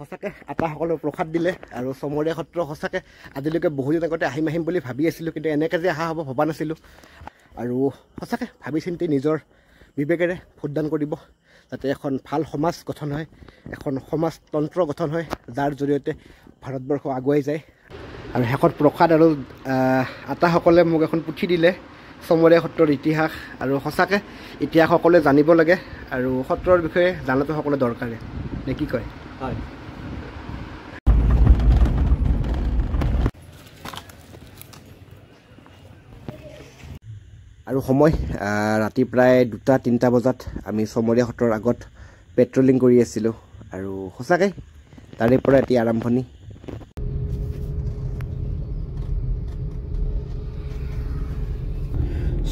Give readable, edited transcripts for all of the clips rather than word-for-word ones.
সঁচাকৈ আটাসকলৰ প্ৰসাদ দিলে আৰু চমৰীয়া সত্ৰ সঁচাকৈ আজিলৈকে বহুদিন আগতে আহিম বুলি ভাবি আছিলোঁ, কিন্তু এনেকৈ যে অহা হ'ব ভবা নাছিলোঁ। আৰু সঁচাকৈ ভাবি চিন্তি নিজৰ বিবেকেৰে ভোটদান কৰিব, যাতে এখন ভাল সমাজ গঠন হয়, এখন সমাজতন্ত্ৰ গঠন হয়, যাৰ জৰিয়তে ভাৰতবৰ্ষ আগুৱাই যায়। আৰু শেষত প্ৰসাদ আৰু আটাসকলে মোক এখন পুথি দিলে, চমৰীয়া সত্ৰৰ ইতিহাস। আৰু সঁচাকৈ ইতিহাস সকলোৱে জানিব লাগে আৰু সত্ৰৰ বিষয়ে জানাটো সকলোৱে দৰকাৰী, নে কি কয়? হয়। আৰু সময় ৰাতি প্ৰায় 2-3 বজাত আমি চমৰীয়া সত্ৰৰ আগত পেট্ৰলিং কৰি আছিলোঁ। আৰু সঁচাকৈ তাৰে পৰা এটি আৰম্ভণি।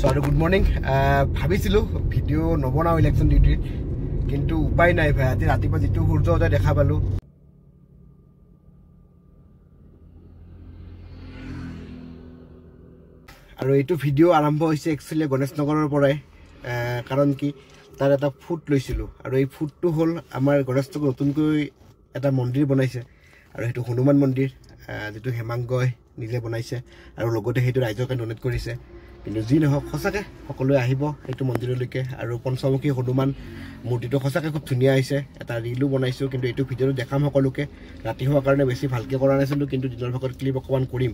আৰু গুড মৰ্ণিং। ভাবিছিলোঁ ভিডিঅ' নবনাওঁ ইলেকশ্যন ডিউটিত, কিন্তু উপায় নাই ভাই। আজি ৰাতিপুৱা যিটো সূৰ্য উদয় দেখা পালোঁ, আৰু এইটো ভিডিঅ' আৰম্ভ হৈছে একচুৱেলি গণেশ নগৰৰ পৰাই। কাৰণ কি, তাৰ এটা ফুট লৈছিলোঁ, আৰু এই ফুটটো হ'ল আমাৰ গণেশ নগৰ নতুনকৈ এটা মন্দিৰ বনাইছে, আৰু সেইটো হনুমান মন্দিৰ, যিটো হেমাংগই নিজে বনাইছে, আৰু লগতে সেইটো ৰাইজৰ কাৰণে ডনেট কৰিছে। কিন্তু যি নহওক, সঁচাকৈ সকলোৱে আহিব সেইটো মন্দিৰলৈকে। আৰু পঞ্চমুখী হনুমান মূৰ্তিটো সঁচাকৈ খুব ধুনীয়া হৈছে। এটা ৰিলো বনাইছোঁ, কিন্তু এইটো ভিডিঅ'টো দেখাম সকলোকে। ৰাতি হোৱাৰ কাৰণে বেছি ভালকৈ কৰা নাছিলোঁ, কিন্তু দিনৰ ভাগত ক্লিপ অকণমান কৰিম।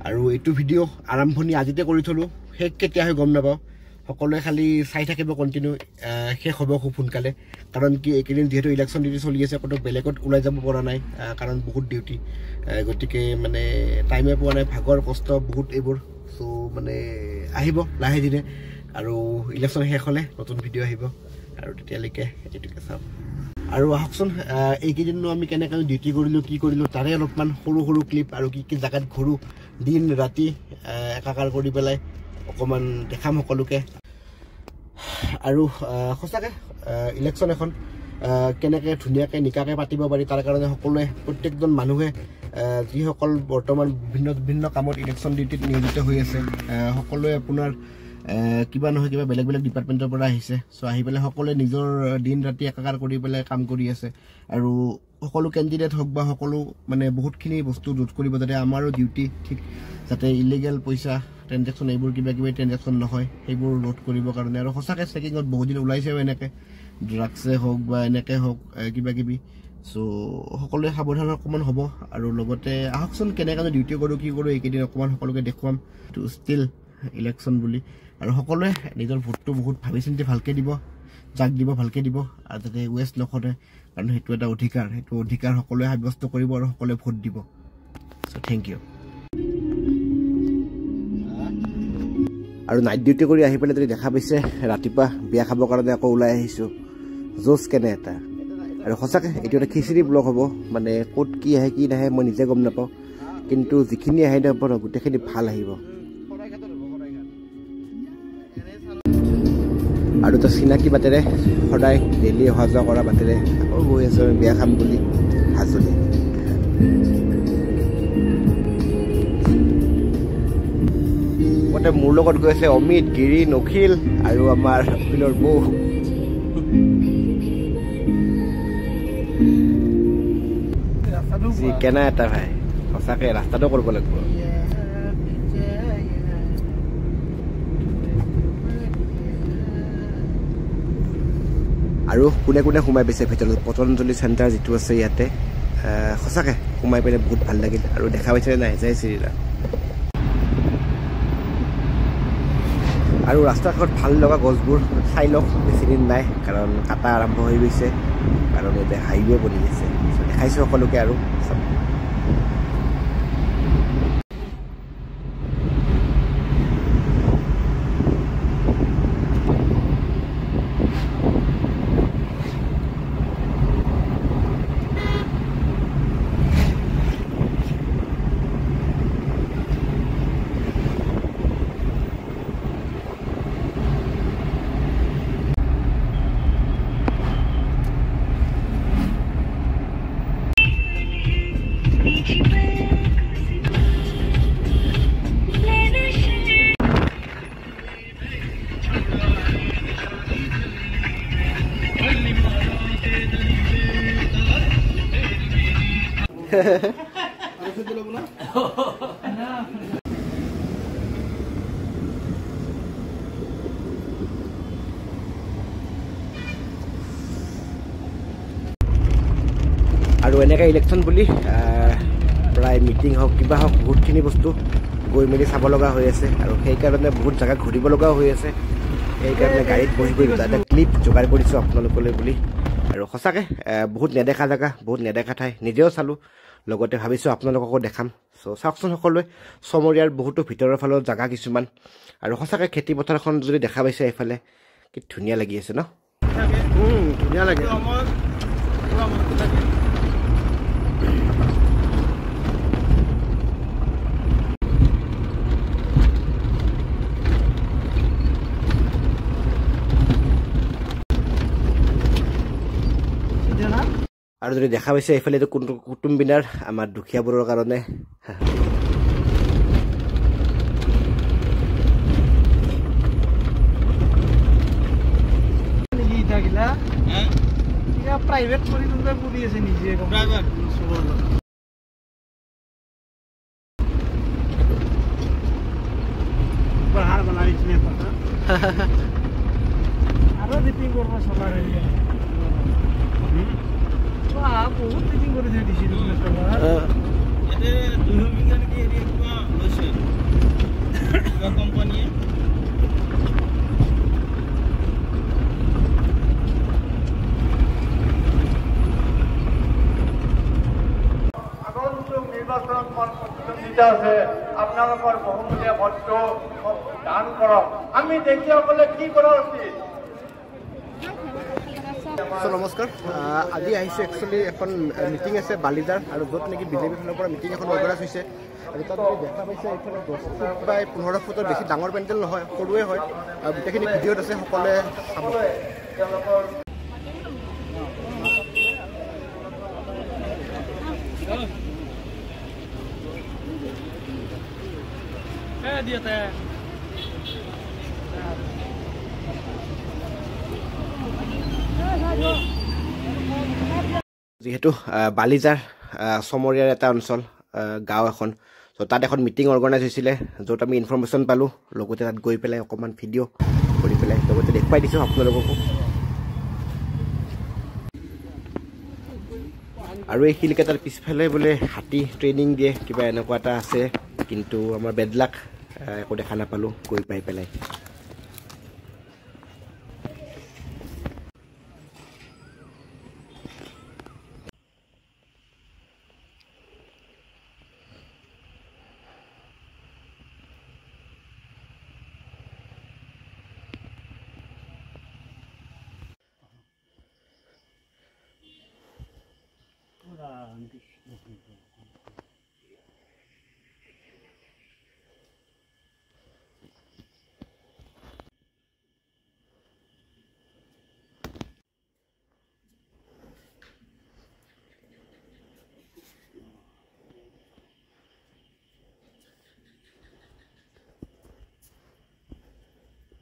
আৰু এইটো ভিডিঅ' আৰম্ভণি আজিতে কৰি থলোঁ, শেষ কেতিয়া হয় গম নাপাওঁ। সকলোৱে খালি চাই থাকিব কণ্টিনিউ, শেষ হ'ব খুব সোনকালে। কাৰণ কি, এইকেইদিন যিহেতু ইলেকশ্যন ডিউটি চলি আছে, ক'তো বেলেগত ওলাই যাব পৰা নাই, কাৰণ বহুত ডিউটি। গতিকে মানে টাইমে পোৱা নাই, ভাগৰ কষ্ট বহুত এইবোৰ। চ' মানে আহিব লাহে ধীৰে, আৰু ইলেকশ্যন শেষ হ'লে নতুন ভিডিঅ' আহিব, আৰু তেতিয়ালৈকে এইটোকে চাম। আৰু আহকচোন, এইকেইদিনো আমি কেনেকৈ ডিউটি কৰিলোঁ, কি কৰিলোঁ, তাৰে অলপমান সৰু সৰু ক্লিপ, আৰু কি কি জেগাত ঘূৰোঁ, দিন ৰাতি একাকাৰ কৰি পেলাই অকণমান দেখাম সকলোকে। আৰু সঁচাকৈ ইলেকশ্যন এখন কেনেকৈ ধুনীয়াকৈ নিকাকৈ পাতিব পাৰি, তাৰ কাৰণে সকলোৱে, প্ৰত্যেকজন মানুহে, যিসকল বৰ্তমান বিভিন্ন কামত ইলেকশ্যন ডিউটিত নিয়োজিত হৈ আছে, সকলোৱে আপোনাৰ কিবা নহয় কিবা বেলেগ বেলেগ ডিপাৰ্টমেণ্টৰ পৰা আহিছে। চ' আহি পেলাই সকলোৱে নিজৰ দিন ৰাতি একাকাৰ কৰি পেলাই কাম কৰি আছে। আৰু সকলো কেণ্ডিডেট হওক বা সকলো মানে বহুতখিনি বস্তু ৰোধ কৰিব, যাতে আমাৰো ডিউটি ঠিক, যাতে ইলিগেল পইচা ট্ৰেনজেকশ্যন, এইবোৰ কিবা কিবি ট্ৰেনজেকশ্যন নহয়, সেইবোৰ ৰোধ কৰিবৰ কাৰণে। আৰু সঁচাকৈ চেকিঙত বহুদিন ওলাইছেও এনেকৈ, ড্ৰাগছে হওক বা এনেকৈ হওক কিবা কিবি। চ' সকলোৱে সাৱধান অকণমান হ'ব। আৰু লগতে আহকচোন কেনেকৈ ডিউটি কৰোঁ, কি কৰোঁ, এইকেইদিন অকণমান সকলোকে দেখুৱাম, টু ষ্টিল ইলেকশ্যন বুলি। আৰু সকলোৱে নিজৰ ভোটটো বহুত ভাবি চিন্তি ভালকৈ দিব, যাক দিব ভালকৈ দিব, আৰু যাতে ৱেষ্ট নকৰে, কাৰণ সেইটো এটা অধিকাৰ, সেইটো অধিকাৰ সকলোৱে সাব্যস্ত কৰিব আৰু সকলোৱে ভোট দিব। চ' থেংক ইউ। আৰু নাইট ডিউটি কৰি আহি পেলাই যদি দেখা পাইছে, ৰাতিপুৱা বিয়া খাবৰ কাৰণে আকৌ ওলাই আহিছোঁ, জোচ কেনে এটা। আৰু সঁচাকৈ এইটো এটা খিচিৰি ব্লগ হ'ব, মানে ক'ত কি আহে কি নাহে মই নিজে গম নাপাওঁ, কিন্তু যিখিনি আহে ন গোটেইখিনি ভাল আহিব। আৰু এটা চিনাকি বাটেৰে, সদায় ডেইলি অহা যোৱা কৰা বাটেৰে আকৌ গৈ আছোঁ বিয়া খাম বুলি হাজুলি। মোৰ লগত গৈ আছে অমিত, গিৰি, নখিল আৰু আমাৰ অখিলৰ বৌ। যি কেনা এটা ভাই, সঁচাকৈ ৰাস্তাটো কৰিব লাগিব। আৰু কোনে কোনে সোমাই পাইছে ভিতৰত, পতঞ্জলি চেণ্টাৰ যিটো আছে ইয়াতে, সঁচাকৈ সোমাই পেলাই বহুত ভাল লাগিল। আৰু দেখা পাইছে নাই জয় শ্ৰীৰাম। আৰু ৰাস্তাৰ কাষত ভাল লগা গছবোৰ চাই লওক, বেছিদিন নাই, কাৰণ কাটা আৰম্ভ হৈ গৈছে, কাৰণ ইয়াতে হাইৱে বনি আছে। দেখাইছোঁ সকলোকে আৰু চব। আৰু এনেকৈ ইলেকশ্যন বুলি প্ৰায় মিটিং হওক কিবা হওক বহুতখিনি বস্তু গৈ মেলি চাব লগা হৈ আছে আৰু সেইকাৰণে বহুত জেগা ঘূৰিব লগাও হৈ আছে সেইকাৰণে গাড়ীত বহি বহি দুটা এটা ক্লিপ যোগাৰ কৰিছোঁ আপোনালোকলৈ বুলি আৰু সঁচাকৈ বহুত নেদেখা জেগা বহুত নেদেখা ঠাই নিজেও চালোঁ লগতে ভাবিছোঁ আপোনালোককো দেখাম চ' চাওকচোন সকলোৱে চমৰীয়াৰ বহুতো ভিতৰৰ ফালৰ জেগা কিছুমান আৰু সঁচাকৈ খেতি পথাৰখন যদি দেখা পাইছে এইফালে কি ধুনীয়া লাগি আছে ন ধুনীয়া লাগে আৰু যদি দেখা পাইছে এইফালে এইটো কুটুমবিনাৰ আমাৰ দুখীয়াবোৰৰ কাৰণে প্ৰাইভেট কৰি কৰি আছে নিজে আৰু ৰিপিং কৰিব চলাৰ বহুত ৰিপিং কৰি থৈ দিছিল কোম্পানীয়ে নিৰ্বাচন প্ৰতিদ্বন্দ্বিতা আছে আপোনালোকৰ বহুমূলীয়া ভোটটো দান কৰক আমি দেখিসকলে কি কৰা উচিত নমস্কাৰ আজি আহিছোঁ একচুৱেলি এখন মিটিং আছে বালিজাৰ আৰু য'ত নেকি বিজেপিৰ ফালৰ পৰা মিটিং এখন অৰ্গেনাইজ হৈছে আৰু তাত যদি দেখা পাইছে এইফালে 10 ফুট বা 15 ফুটৰ বেছি ডাঙৰ পেণ্ডেল নহয় সৰুৱে হয় আৰু গোটেইখিনি ভিডিঅ'ত আছে সকলোৱে চাব যিহেতু বালিজাৰ চমৰীয়াৰ এটা অঞ্চল গাঁও এখন চ' তাত এখন মিটিং অৰ্গেনাইজ হৈছিলে য'ত আমি ইনফৰমেশ্যন পালোঁ লগতে তাত গৈ পেলাই অকণমান ভিডিঅ' কৰি পেলাই লগতে দেখুৱাই দিছোঁ আপোনালোককো আৰু এই শিলকেইটাৰ পিছফালে বোলে হাতী ট্ৰেইনিং দিয়ে কিবা এনেকুৱা এটা আছে কিন্তু আমাৰ বেডলাক একো দেখা নাপালোঁ গৈ পাই পেলাই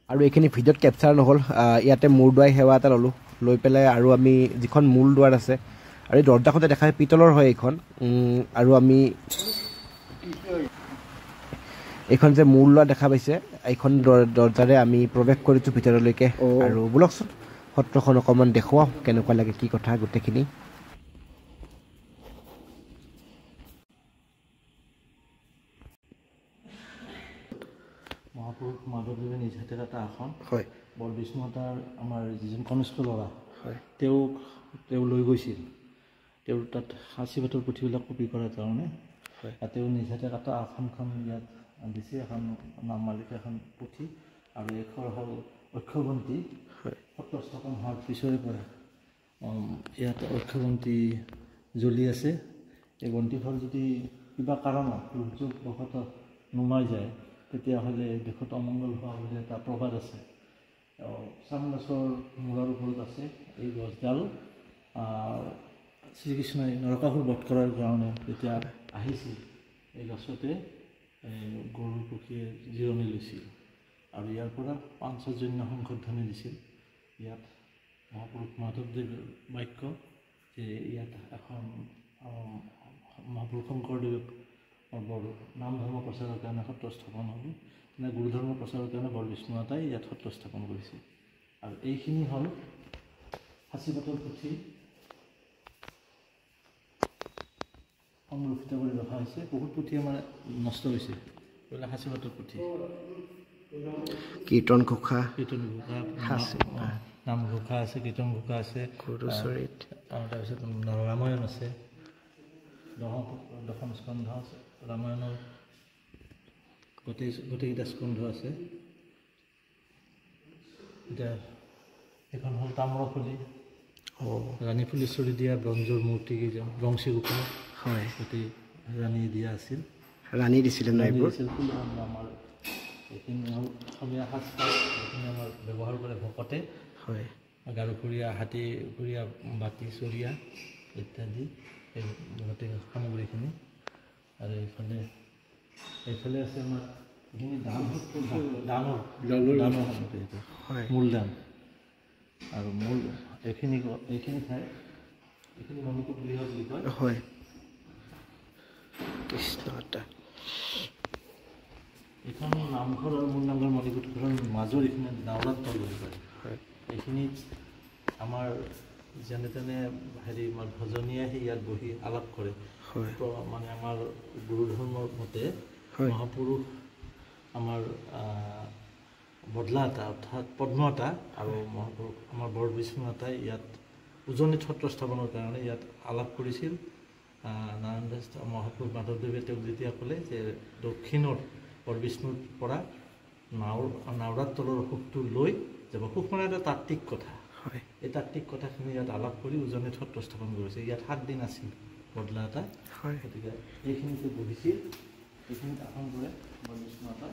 আৰু এইখিনি ভিডিঅ'ত কেপচাৰ নহ'ল ইয়াতে মূৰ দুৱাই সেৱা এটা ল'লোঁ লৈ পেলাই আৰু আমি যিখন মূল দুৱাৰ আছে আৰু এই দৰ্জাখনতে দেখা পিতলৰ হয় এইখন আৰু আমি এইখন যে মূল দুৱাৰ দেখা পাইছে এইখন দৰ্জাৰে আমি প্ৰৱেশ কৰিছোঁ ভিতৰলৈকে আৰু বোলকচোন সত্ৰখন অকণমান দেখুৱাওঁ কেনেকুৱা লাগে কি কথা গোটেইখিনি মহাপুৰুষ মাধৱদেৱে নিজ হাতে এটা আসন হয় বৰবিষ্ণুতাৰ আমাৰ যিজন কনিষ্ঠ ল'ৰা হয় তেওঁ লৈ গৈছিল তেওঁৰ তাত সাঁচিপাতৰ পুথিবিলাক কপি কৰাৰ কাৰণে তেওঁ নিজ হাতে এটা আসনখন ইয়াত দিছে এখন নাম মালিক এখন পুথি আৰু এখন হ'ল অক্ষবন্তী সত্ৰ স্থাপন হোৱাৰ পিছৰে পৰা ইয়াত অক্ষবন্তী জ্বলি আছে এই বন্তিখন যদি কিবা কাৰণত দুৰ্যোগবশতঃ নুমাই যায় তেতিয়াহ'লে দেশত অমংগল হোৱা বুলি এটা প্ৰবাদ আছে চাম গছৰ মূৰৰ ওপৰত আছে এই গছডাল শ্ৰীকৃষ্ণই নৰকাসুৰ বধ কৰাৰ কাৰণে যেতিয়া আহিছিল এই গছতে গৰু পক্ষীয়ে জিৰণি লৈছিল আৰু ইয়াৰ পৰা পাঞ্চজন্য সংশোধনী দিছিল ইয়াত মহাপুৰুষ মাধৱদেৱৰ বাক্য যে ইয়াত এখন মহাপুৰুষ শংকৰদেৱ বৰ নাম ধৰ্ম প্ৰচাৰৰ কাৰণে সত্ৰ স্থাপন হ'ল, তেনে গুৰুধৰ্ম প্ৰচাৰৰ কাৰণে বৰবিষ্ণু আতাই ইয়াত সত্ৰ স্থাপন কৰিছিল। আৰু এইখিনি হ'ল সাঁচিপাতৰ পুথি সংৰক্ষিত কৰি ৰখা হৈছে। বহুত পুথি আমাৰ নষ্ট হৈছে, এইবিলাক সাঁচিপাতৰ পুথি। কীৰ্তন ঘোষা, নাম ঘোষা আছে, কীৰ্তন ঘোষা আছে, গুৰুচৰিত, আৰু তাৰপিছত ৰামায়ণ আছে, দশম স্কন্ধ আছে, ৰামায়ণৰ গোটেইকেইটা স্কন্ধ আছে। এতিয়া এইখন হ'ল তাম্ৰফুলি, ৰাণী ফুলেশ্বৰী দিয়া ব্ৰঞ্জৰ মূৰ্তিকেইজন, বংশী গোপাল, হয়, গোটেই ৰাণী দিয়া আছিল, ৰাণী দিছিলে ন এইবোৰ। আমাৰ এইখিনি হ'ল অসমীয়া সাজপাৰ, এইখিনি আমাৰ ব্যৱহাৰ কৰে ভকতে। হয়, গাৰুফুৰীয়া, হাতীফুৰীয়া, বাতি চৰিয়া ইত্যাদি এই গোটেই সামগ্ৰীখিনি। আৰু এইফালে আছে আমাৰ এইখিনি দানৰ সামগ্ৰী, সেইটো মূলদান। আৰু এইখিনি ঠাই এইখিনি মণিকূট গৃহ বুলি কয়। হয়, কৃষ্ণ এইখন নামঘৰ আৰু মূল নামঘৰ মণিকূট ঘৰৰ মাজৰ এইখিনি নাওৰাত তল বুলি কয়। এইখিনিত আমাৰ যেনে তেনে আমাৰ ভজনীয়ে আহি ইয়াত বহি আলাপ কৰে। মানে আমাৰ গুৰু ধৰ্মৰ মতে মহাপুৰুষ আমাৰ বদলা এটা অৰ্থাৎ পদ্ম এটা আৰু মহাপুৰুষ আমাৰ বৰবিষ্ণু এটাই ইয়াত উজনিত সত্ৰ স্থাপনৰ কাৰণে ইয়াত আলাপ কৰিছিল। নাৰায়ণ দাস মহাপুৰুষ মাধৱদেৱে তেওঁক যেতিয়া ক'লে যে দক্ষিণৰ বৰবিষ্ণুৰ পৰা নাওৰাত তলৰ সুখটো লৈ যাব, সুখ মানে এটা তাত্ত্বিক কথা। এই তাত্ত্বিক কথাখিনি ইয়াত আলাপ কৰি উজনিত সত্ৰ স্থাপন কৰিছে। ইয়াত 7 দিন আছিল বদলা এটা, গতিকে এইখিনিতে বহিছিল, এইখিনিত আসন কৰে বৰবিষ্ণু এটা।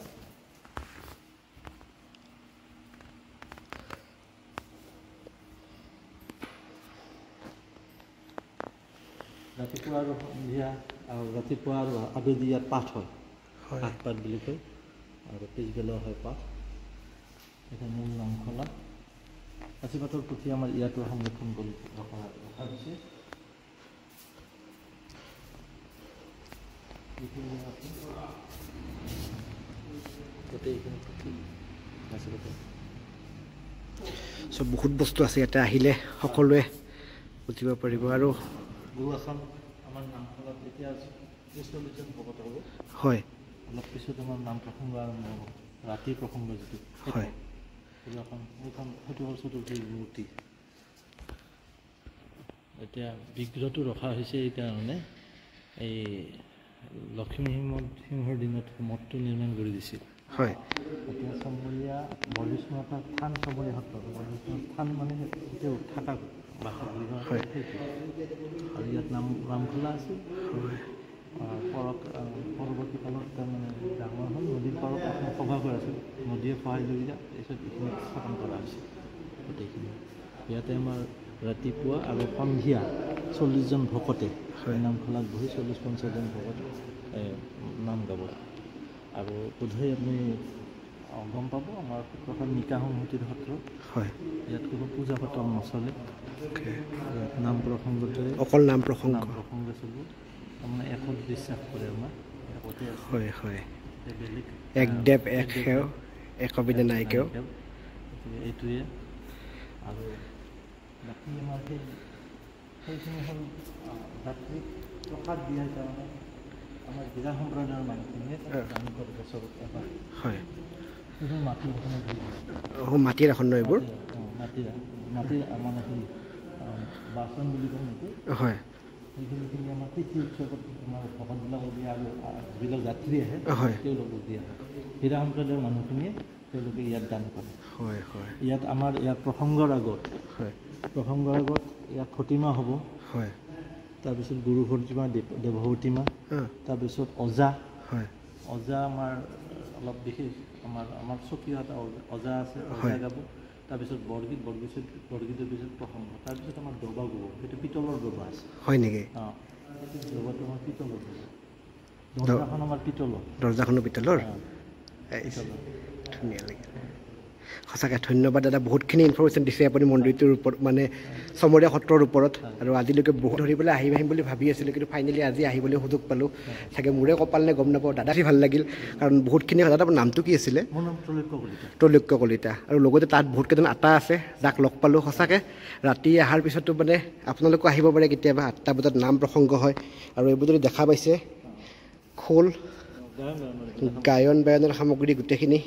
ৰাতিপুৱা আৰু সন্ধিয়া আৰু ৰাতিপুৱা আৰু আবেলি ইয়াত পাঠ হয়, পাঠ বুলি কয়, আৰু পিছবেলাও হয় পাঠ। এটা মূল নামখলা সাঁচিপাতৰ পুথি আমাৰ ইয়াতো সংৰক্ষণ কৰি ৰখা হৈছে। গোটেইখিনি পুথি সাঁচিপাতৰ চব বহুত বস্তু আছে ইয়াতে, আহিলে সকলোৱে বুজিব পাৰিব। আৰু গুৰু আসন আমাৰ নামখলাত এতিয়া 40জন ভকত হ'ব। হয়, অলপ পিছত আমাৰ নাম প্ৰসংগ আৰম্ভ হ'ব, ৰাতিৰ প্ৰসংগ যিটো। হয়, সেইটো হ'ল চতুৰ্থী মূৰ্তি। এতিয়া বিগ্ৰহটো ৰখা হৈছে এইকাৰণে, এই লক্ষ্মী সিংহৰ দিনত মঠটো নিৰ্মাণ কৰি দিছিল। হয়, এতিয়া চমৰীয়া বৰবিষ্ণু এটা থান, চমৰীয়া সত্ৰ বৰবিষ্ণুৰ থান মানে তেওঁ থকা বাসগৃহ সেইটো। আৰু ইয়াত নামখোলা আছিল। পৰৱৰ্তী কালত তাৰমানে ডাঙৰ হ'ল, নদীৰ পাৰত এখন সভা হৈ আছিল, নদীয়ে সহায় লৈ যায়, তাৰপিছত এইখিনি স্থাপন কৰা হৈছে গোটেইখিনি। ইয়াতে আমাৰ ৰাতিপুৱা আৰু সন্ধিয়া 40জন ভকতে নামখোলাত বহি 40-50জন ভকতে নাম গাব। আৰু বোধহয় আপুনি গম পাব আমাৰ সত্ৰখন নিকা সংহতিৰ সত্ৰ। ইয়াত কোনো পূজা পাতল নচলে, নাম প্ৰসংগতে অকল নাম প্ৰসংগ চলিব। তাৰমানে একত বিশ্বাস কৰে আমাৰ একতে আছে। বেলেগ এক দেৱ এক সেৱ একবিধে নাইকেও, এইটোৱে। আৰু বাকী আমাৰ সেইখিনি হ'ল ভাতৃক প্ৰসাদ দিয়াৰ কাৰণে আমাৰ জিলা সম্প্ৰদায়ৰ মানুহখিনিয়ে বছৰত এবাৰ মাটিৰ এখনে দি দিয়ে। মাটিৰ আসন ন এইবোৰ? মাটিৰ মানে হেৰি বাচন বুলি কওঁ নেকি? হয়, সেইখিনি আমাৰ তিথি উৎসৱত আমাৰ ভকতবিলাকক দিয়ে, আৰু যিবিলাক যাত্ৰী আহে তেওঁলোকক দিয়া হয়। হীৰা সম্প্ৰদায়ৰ মানুহখিনিয়ে তেওঁলোকে ইয়াত দান কৰে। ইয়াত আমাৰ ইয়াত প্ৰসংগৰ আগত ইয়াত ভতিমা হ'ব, তাৰপিছত গুৰু ভতিমা, দেৱভতিমা, তাৰপিছত অজা আমাৰ অলপ বিশেষ, আমাৰ স্বকীয় এটা অজা আছে, অজা গাব। তাৰপিছত বৰগীতৰ পিছত প্ৰসংগ, তাৰপিছত আমাৰ দবা গাব, সেইটো পিতলৰ দবা আছে। হয় নেকি? দবাটো আমাৰ পিতলৰ দবা, দৰ্জাখন আমাৰ পিতলৰ, দৰ্জাখনো পিতলৰ, ধুনীয়া লাগে। সঁচাকৈ ধন্যবাদ দাদা, বহুতখিনি ইনফৰমেশ্যন দিছে আপুনি মন্দিৰটোৰ ওপৰত, মানে চমৰীয়া সত্ৰৰ ওপৰত। আৰু আজিলৈকে বহুত ধৰি পেলাই আহিম বুলি ভাবি আছিলোঁ, কিন্তু ফাইনেলি আজি আহিবলৈ সুযোগ পালোঁ। চাগে মোৰে কপাল নে গম নাপাওঁ, দাদা ভাল লাগিল, কাৰণ বহুতখিনি দাদা আপোনাৰ নামটো কি আছিলে? মোৰ নাম ত্ৰৈলোক্য কলিতা। ত্ৰৈলোক্য কলিতা। আৰু লগতে তাত বহুতকেইজন আটা আছে, যাক লগ পালোঁ। সঁচাকৈ ৰাতি অহাৰ পিছতো মানে আপোনালোকো আহিব পাৰে কেতিয়াবা, 8টা বজাত নাম প্ৰসংগ হয়। আৰু এইবোৰ যদি দেখা পাইছে, খোল, গায়ন বায়নৰ সামগ্ৰী গোটেইখিনি।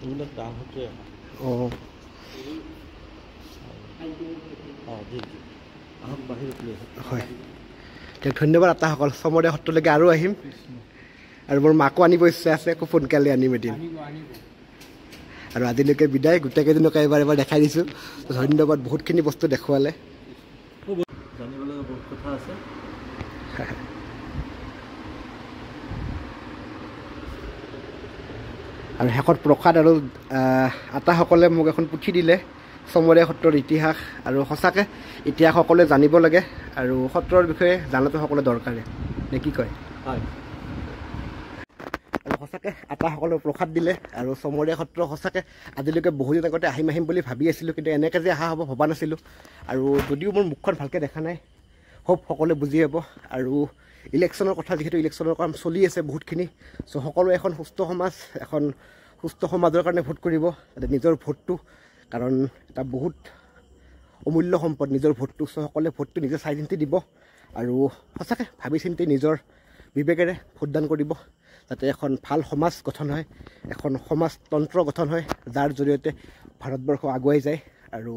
এইবিলাক দাম সেইটোৱে অঁ হয়, ধন্যবাদ আটাসকল। চমৰীয়া সত্ৰলৈকে আৰু আহিম, আৰু মোৰ মাকো আনিব ইচ্ছা আছে, খুব সোনকালে আনিম এদিন। আৰু আজিলৈকে বিদায়, গোটেইকেইজনকে এবাৰ দেখাই দিছোঁ। ধন্যবাদ, বহুতখিনি বস্তু দেখুৱালে। জানিবলৈ বহুত কথা আছে। আৰু শেষত প্ৰসাদ আৰু আটাসকলে মোক এখন পুথি দিলে, চমৰীয়া সত্ৰৰ ইতিহাস। আৰু সঁচাকৈ ইতিহাস সকলোৱে জানিব লাগে, আৰু সত্ৰৰ বিষয়ে জানাটো সকলোৱে দৰকাৰে, নে কি কয়? হয়। আৰু সঁচাকৈ আটাসকলে প্ৰসাদ দিলে। আৰু চমৰীয়া সত্ৰ সঁচাকৈ আজিলৈকে বহুদিন আগতে আহিম বুলি ভাবি আছিলোঁ, কিন্তু এনেকৈ যে অহা হ'ব ভবা নাছিলোঁ। আৰু যদিও মোৰ মুখখন ভালকৈ দেখা নাই, হোপ সকলোৱে বুজি পাব। আৰু ইলেকশ্যনৰ কথা, যিহেতু ইলেকশ্যনৰ কাম চলি আছে বহুতখিনি, চ' সকলোৱে এখন সুস্থ সমাজ, এখন সুস্থ সমাজৰ কাৰণে ভোট কৰিব, যাতে নিজৰ ভোটটো, কাৰণ এটা বহুত অমূল্য সম্পদ নিজৰ ভোটটো। চ' সকলোৱে ভোটটো নিজে চাই চিন্তি দিব, আৰু সঁচাকৈ ভাবি চিন্তি নিজৰ বিবেকেৰে ভোটদান কৰিব, যাতে এখন ভাল সমাজ গঠন হয়, এখন সমাজতন্ত্ৰ গঠন হয়, যাৰ জৰিয়তে ভাৰতবৰ্ষ আগুৱাই যায়, আৰু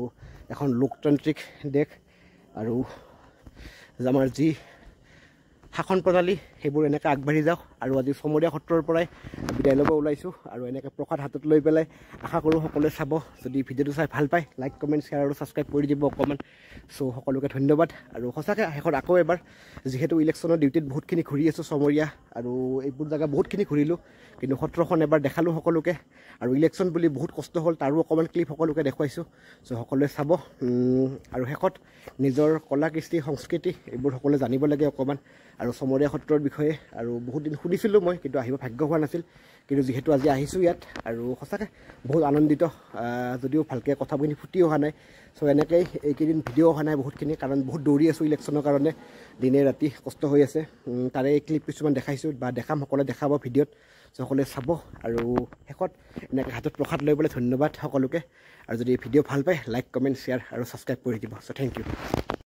এখন লোকতান্ত্ৰিক দেশ, আৰু আমাৰ যি শাসন প্ৰণালী সেইবোৰ এনেকৈ আগবাঢ়ি যাওক। আৰু আজি চমৰীয়া সত্ৰৰ পৰাই বিদায় ল'ব ওলাইছোঁ, আৰু এনেকৈ প্ৰসাদ হাতত লৈ পেলাই আশা কৰোঁ সকলোৱে চাব। যদি ভিডিঅ'টো চাই ভাল পায়, লাইক কমেণ্ট শ্বেয়াৰ আৰু ছাবস্ক্ৰাইব কৰি দিব অকণমান। চ' সকলোকে ধন্যবাদ। আৰু সঁচাকৈ শেষত আকৌ এবাৰ, যিহেতু ইলেকশ্যনৰ ডিউটিত বহুতখিনি ঘূৰি আছোঁ চমৰীয়া, আৰু এইবোৰ জেগা বহুতখিনি ঘূৰিলোঁ, কিন্তু সত্ৰখন এবাৰ দেখালোঁ সকলোকে। আৰু ইলেকশ্যন বুলি বহুত কষ্ট হ'ল, তাৰো অকণমান ক্লিপ সকলোকে দেখুৱাইছোঁ। চ' সকলোৱে চাব। আৰু শেষত নিজৰ কলা কৃষ্টি সংস্কৃতি এইবোৰ সকলোৱে জানিব লাগে অকণমান, আৰু চমৰীয়া সত্ৰৰ বিষয়ে। আৰু বহুত দিন শুনিছিলোঁ মই, কিন্তু আহিব ভাগ্য হোৱা নাছিল, কিন্তু যিহেতু আজি আহিছোঁ ইয়াত, আৰু সঁচাকৈ বহুত আনন্দিত। যদিও ভালকৈ কথাখিনি ফুটি অহা নাই, চ' এনেকৈ এইকেইদিন ভিডিঅ' অহা নাই বহুতখিনি, কাৰণ বহুত দৌৰি আছোঁ ইলেকশ্যনৰ কাৰণে, দিনে ৰাতি কষ্ট হৈ আছে। তাৰে ক্লিপ কিছুমান দেখাইছোঁ, বা দেখাম, সকলোৱে দেখাব ভিডিঅ'ত, চ' সকলোৱে চাব। আৰু শেষত এনেকৈ হাতত প্ৰসাদ লৈ পেলাই ধন্যবাদ সকলোকে। আৰু যদি ভিডিঅ' ভাল পায়, লাইক কমেণ্ট শ্বেয়াৰ আৰু ছাবস্ক্ৰাইব কৰি দিব। চ' থেংক ইউ।